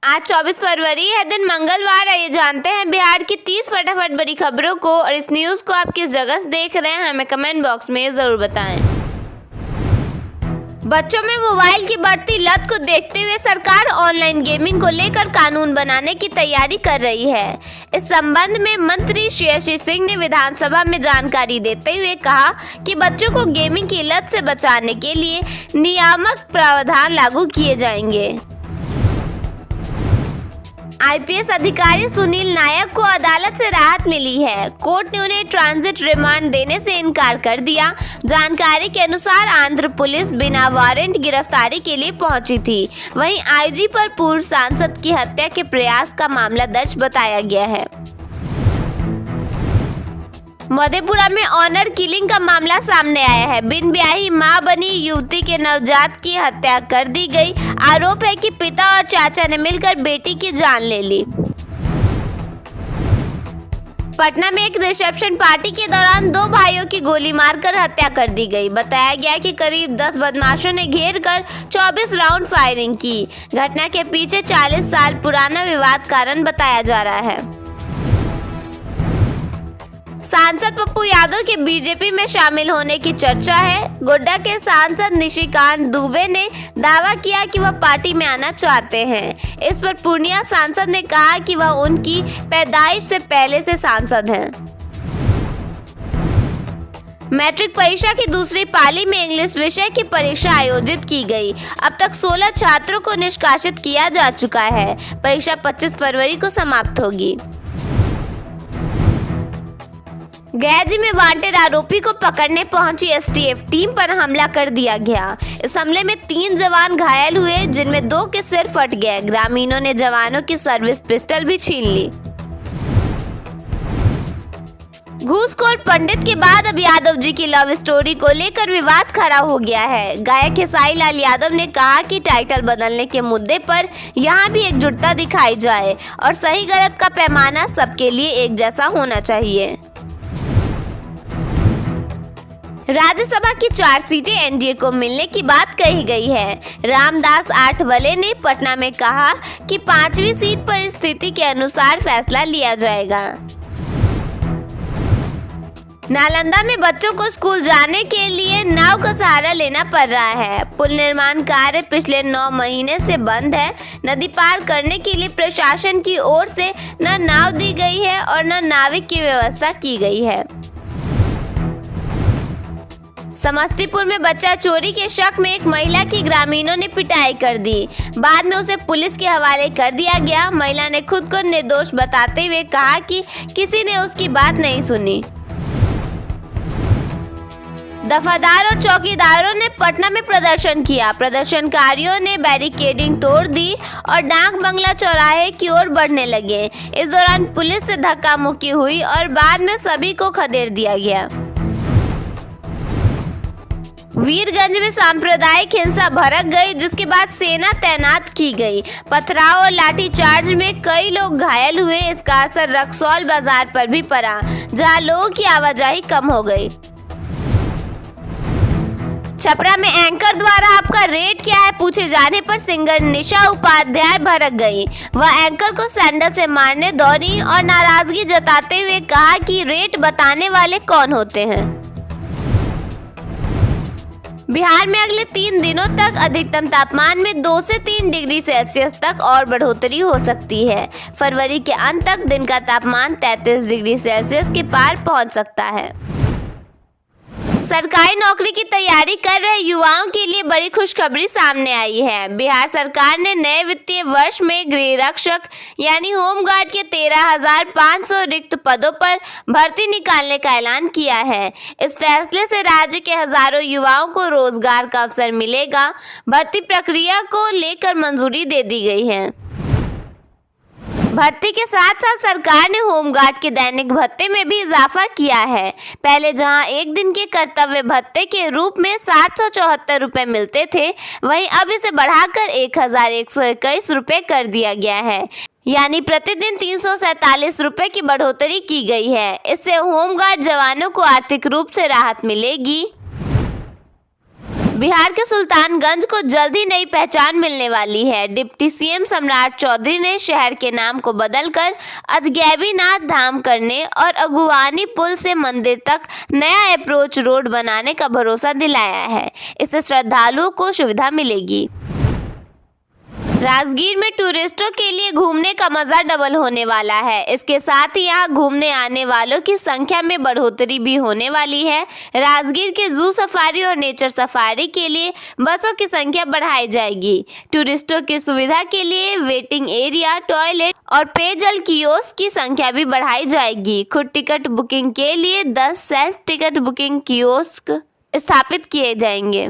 आज 24 फरवरी है, दिन मंगलवार है। ये जानते हैं बिहार की 30 फटाफट बड़ी खबरों को। और इस न्यूज़ को आप किस जगह से देख रहे हैं हमें कमेंट बॉक्स में ज़रूर बताएं। बच्चों में मोबाइल की बढ़ती लत को देखते हुए सरकार ऑनलाइन गेमिंग को लेकर कानून बनाने की तैयारी कर रही है। इस संबंध में मंत्री श्रेयसी सिंह ने विधानसभा में जानकारी देते हुए कहा कि बच्चों को गेमिंग की लत से बचाने के लिए नियामक प्रावधान लागू किए जाएंगे। आईपीएस अधिकारी सुनील नायक को अदालत से राहत मिली है। कोर्ट ने उन्हें ट्रांजिट रिमांड देने से इनकार कर दिया। जानकारी के अनुसार आंध्र पुलिस बिना वारंट गिरफ्तारी के लिए पहुंची थी। वहीं आईजी पर पूर्व सांसद की हत्या के प्रयास का मामला दर्ज बताया गया है। मधेपुरा में ऑनर किलिंग का मामला सामने आया है। बिन ब्याही मां बनी युवती के नवजात की हत्या कर दी गई। आरोप है कि पिता और चाचा ने मिलकर बेटी की जान ले ली। पटना में एक रिसेप्शन पार्टी के दौरान दो भाइयों की गोली मारकर हत्या कर दी गई। बताया गया कि करीब 10 बदमाशों ने घेर कर 24 राउंड फायरिंग की। घटना के पीछे 40 साल पुराना विवाद कारण बताया जा रहा है। सांसद पप्पू यादव के बीजेपी में शामिल होने की चर्चा है। गोड्डा के सांसद निशिकांत दुबे ने दावा किया कि वह पार्टी में आना चाहते हैं। इस पर पूर्णिया सांसद ने कहा कि वह उनकी पैदाइश से पहले से सांसद हैं। मैट्रिक परीक्षा की दूसरी पाली में इंग्लिश विषय की परीक्षा आयोजित की गई। अब तक 16 छात्रों को निष्कासित किया जा चुका है। परीक्षा 25 फरवरी को समाप्त होगी। गया जिले में वांटेड आरोपी को पकड़ने पहुंची एसटीएफ टीम पर हमला कर दिया गया। इस हमले में 3 जवान घायल हुए, जिनमें 2 के सिर फट गए। ग्रामीणों ने जवानों की सर्विस पिस्टल भी छीन ली। घूसखोर पंडित के बाद अब यादव जी की लव स्टोरी को लेकर विवाद खड़ा हो गया है। गायक खेसारी लाल यादव ने कहा कि टाइटल बदलने के मुद्दे पर यहां भी एकजुटता दिखाई जाए और सही गलत का पैमाना सबके लिए एक जैसा होना चाहिए। राज्यसभा की 4 सीटें एनडीए को मिलने की बात कही गई है। रामदास आठवले ने पटना में कहा कि 5वीं सीट पर स्थिति के अनुसार फैसला लिया जाएगा। नालंदा में बच्चों को स्कूल जाने के लिए नाव का सहारा लेना पड़ रहा है। पुल निर्माण कार्य पिछले 9 महीने से बंद है। नदी पार करने के लिए प्रशासन की ओर से न नाव दी गई है और न नाविक की व्यवस्था की गई है। समस्तीपुर में बच्चा चोरी के शक में एक महिला की ग्रामीणों ने पिटाई कर दी। बाद में उसे पुलिस के हवाले कर दिया गया। महिला ने खुद को निर्दोष बताते हुए कहा कि किसी ने उसकी बात नहीं सुनी। दफादार और चौकीदारों ने पटना में प्रदर्शन किया। प्रदर्शनकारियों ने बैरिकेडिंग तोड़ दी और डाक बंगला चौराहे की ओर बढ़ने लगे। इस दौरान पुलिस से धक्का मुक्की हुई और बाद में सभी को खदेड़ दिया गया। वीरगंज में सांप्रदायिक हिंसा भड़क गई, जिसके बाद सेना तैनात की गई। पथराव और लाठीचार्ज में कई लोग घायल हुए। इसका असर रक्सौल बाजार पर भी पड़ा, जहां लोगों की आवाजाही कम हो गई। छपरा में एंकर द्वारा आपका रेट क्या है पूछे जाने पर सिंगर निशा उपाध्याय भड़क गई। वह एंकर को सैंडल से मारने दौड़ी और नाराजगी जताते हुए कहा कि रेट बताने वाले कौन होते हैं। बिहार में अगले 3 दिनों तक अधिकतम तापमान में 2 से 3 डिग्री सेल्सियस तक और बढ़ोतरी हो सकती है। फरवरी के अंत तक दिन का तापमान 33 डिग्री सेल्सियस के पार पहुंच सकता है। सरकारी नौकरी की तैयारी कर रहे युवाओं के लिए बड़ी खुशखबरी सामने आई है। बिहार सरकार ने नए वित्तीय वर्ष में गृह रक्षक यानी होमगार्ड के 13,500 रिक्त पदों पर भर्ती निकालने का ऐलान किया है। इस फैसले से राज्य के हजारों युवाओं को रोजगार का अवसर मिलेगा। भर्ती प्रक्रिया को लेकर मंजूरी दे दी गई है। भर्ती के साथ साथ सरकार ने होमगार्ड के दैनिक भत्ते में भी इजाफा किया है। पहले जहां 1 दिन के कर्तव्य भत्ते के रूप में 774 रुपए मिलते थे, वहीं अब इसे बढ़ाकर 1,121 रुपए कर दिया गया है। यानी प्रतिदिन 347 रुपए की बढ़ोतरी की गई है। इससे होमगार्ड जवानों को आर्थिक रूप से राहत मिलेगी। बिहार के सुल्तानगंज को जल्द ही नई पहचान मिलने वाली है। डिप्टी सीएम सम्राट चौधरी ने शहर के नाम को बदलकर अजगैबीनाथ धाम करने और अगुवानी पुल से मंदिर तक नया अप्रोच रोड बनाने का भरोसा दिलाया है। इससे श्रद्धालुओं को सुविधा मिलेगी। राजगीर में टूरिस्टों के लिए घूमने का मजा डबल होने वाला है। इसके साथ ही यहाँ घूमने आने वालों की संख्या में बढ़ोतरी भी होने वाली है। राजगीर के जू सफारी और नेचर सफारी के लिए बसों की संख्या बढ़ाई जाएगी। टूरिस्टों की सुविधा के लिए वेटिंग एरिया, टॉयलेट और पेयजल कियोस्क की संख्या भी बढ़ाई जाएगी। खुद टिकट बुकिंग के लिए 10 सेल्फ टिकट बुकिंग कियोस्क स्थापित किए जाएंगे।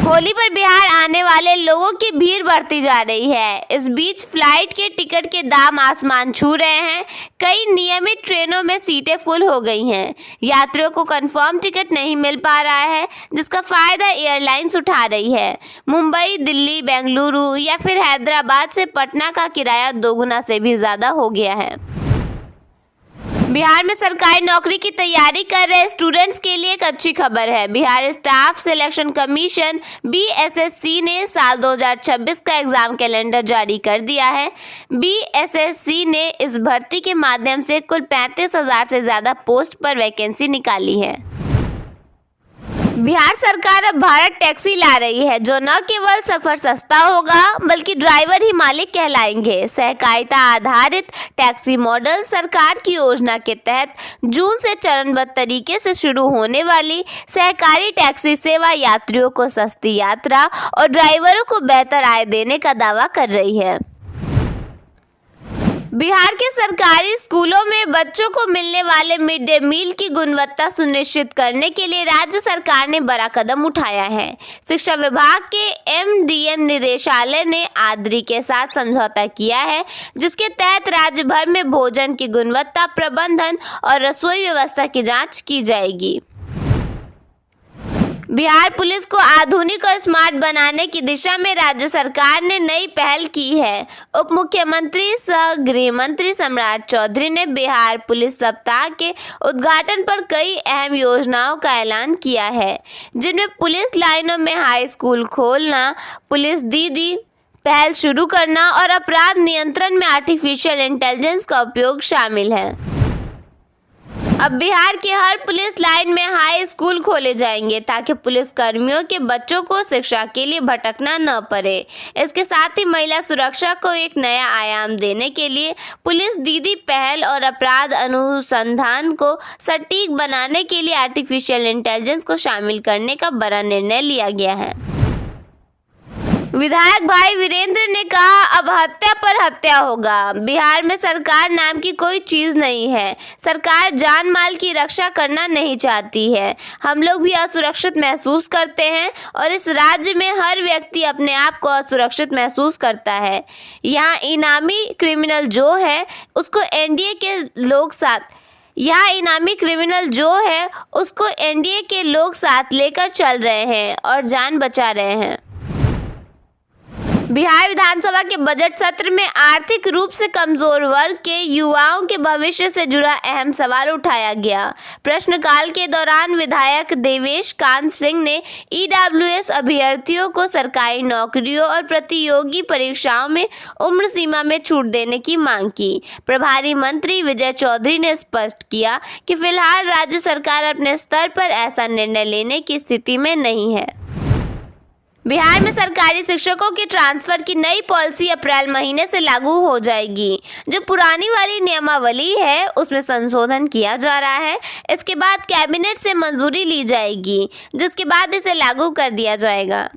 होली पर बिहार आने वाले लोगों की भीड़ बढ़ती जा रही है। इस बीच फ्लाइट के टिकट के दाम आसमान छू रहे हैं। कई नियमित ट्रेनों में सीटें फुल हो गई हैं। यात्रियों को कंफर्म टिकट नहीं मिल पा रहा है, जिसका फायदा एयरलाइंस उठा रही है। मुंबई, दिल्ली, बेंगलुरु या फिर हैदराबाद से पटना का किराया 2 गुना से भी ज्यादा हो गया है। बिहार में सरकारी नौकरी की तैयारी कर रहे स्टूडेंट्स के लिए एक अच्छी खबर है। Bihar staff selection commission BSSC ने साल 2026 का एग्जाम कैलेंडर जारी कर दिया है। BSSC ने इस भर्ती के माध्यम से कुल 35,000 से ज्यादा पोस्ट पर वैकेंसी निकाली है। बिहार सरकार अब भारत टैक्सी ला रही है, जो न केवल सफर सस्ता होगा बल्कि ड्राइवर ही मालिक कहलाएंगे। सहकारिता आधारित टैक्सी मॉडल सरकार की योजना के तहत जून से चरणबद्ध तरीके से शुरू होने वाली सहकारी टैक्सी सेवा यात्रियों को सस्ती यात्रा और ड्राइवरों को बेहतर आय देने का दावा कर रही है। बिहार के सरकारी स्कूलों में बच्चों को मिलने वाले मिड डे मील की गुणवत्ता सुनिश्चित करने के लिए राज्य सरकार ने बड़ा कदम उठाया है। शिक्षा विभाग के MDM निदेशालय ने आद्री के साथ समझौता किया है, जिसके तहत राज्य भर में भोजन की गुणवत्ता प्रबंधन और रसोई व्यवस्था की जांच की जाएगी। बिहार पुलिस को आधुनिक और स्मार्ट बनाने की दिशा में राज्य सरकार ने नई पहल की है। उप मुख्यमंत्री सह गृह मंत्री सम्राट चौधरी ने बिहार पुलिस सप्ताह के उद्घाटन पर कई अहम योजनाओं का ऐलान किया है, जिनमें पुलिस लाइनों में हाई स्कूल खोलना, पुलिस दीदी पहल शुरू करना और अपराध नियंत्रण में आर्टिफिशियल इंटेलिजेंस का उपयोग शामिल है। अब बिहार के हर पुलिस लाइन में हाई स्कूल खोले जाएंगे, ताकि पुलिस कर्मियों के बच्चों को शिक्षा के लिए भटकना न पड़े। इसके साथ ही महिला सुरक्षा को एक नया आयाम देने के लिए पुलिस दीदी पहल और अपराध अनुसंधान को सटीक बनाने के लिए आर्टिफिशियल इंटेलिजेंस को शामिल करने का बड़ा निर्णय लिया गया है। विधायक भाई वीरेंद्र ने कहा, अब हत्या पर हत्या होगा। बिहार में सरकार नाम की कोई चीज नहीं है। सरकार जान माल की रक्षा करना नहीं चाहती है। हम लोग भी असुरक्षित महसूस करते हैं और इस राज्य में हर व्यक्ति अपने आप को असुरक्षित महसूस करता है। यहाँ इनामी क्रिमिनल जो है उसको एनडीए के लोग साथ लेकर चल रहे हैं और जान बचा रहे हैं। बिहार विधानसभा के बजट सत्र में आर्थिक रूप से कमजोर वर्ग के युवाओं के भविष्य से जुड़ा अहम सवाल उठाया गया। प्रश्नकाल के दौरान विधायक देवेश कांत सिंह ने EWS अभ्यर्थियों को सरकारी नौकरियों और प्रतियोगी परीक्षाओं में उम्र सीमा में छूट देने की मांग की। प्रभारी मंत्री विजय चौधरी ने स्पष्ट किया कि फिलहाल राज्य सरकार अपने स्तर पर ऐसा निर्णय लेने की स्थिति में नहीं है। बिहार में सरकारी शिक्षकों के ट्रांसफर की नई पॉलिसी अप्रैल महीने से लागू हो जाएगी। जो पुरानी वाली नियमावली है उसमें संशोधन किया जा रहा है। इसके बाद कैबिनेट से मंजूरी ली जाएगी, जिसके बाद इसे लागू कर दिया जाएगा।